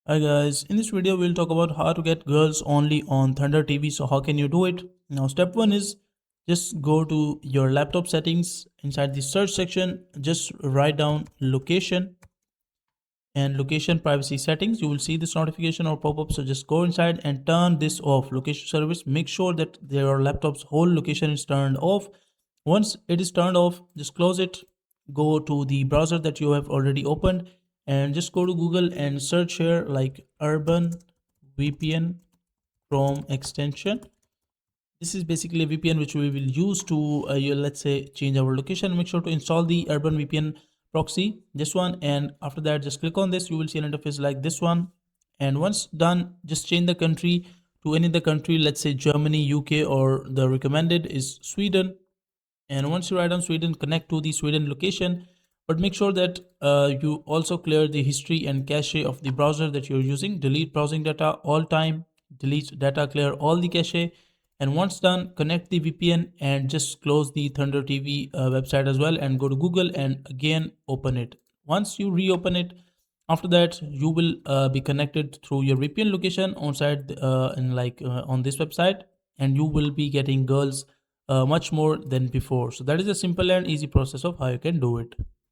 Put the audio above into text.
Hi guys, in this video we'll talk about how to get girls only on Thundr TV. So how can you do it? Now step 1 is just go to your laptop settings. Inside the search section, just write down location and location privacy settings. You will see this notification or pop-up. So just go inside and turn this off, location service. Make sure that your laptop's whole location is turned off. Once it is turned off, just close it. Go to the browser that you have already opened and just go to Google and search here like Urban VPN Chrome extension. This is basically a VPN which we will use to let's say change our location. Make sure to install the Urban VPN proxy, this one, and after that just click on this. You will see an interface like this one, and once done, just change the country to any other country, let's say Germany, UK, or the recommended is Sweden. And once you write down Sweden, connect to the Sweden location, but make sure that you also clear the history and cache of the browser that you're using. Delete browsing data all time, delete data, clear all the cache. And once done, connect the VPN and just close the Thundr TV website as well and go to Google and again open it. Once you reopen it, after that you will be connected through your VPN location on site on this website, and you will be getting girls much more than before. So that is a simple and easy process of how you can do it.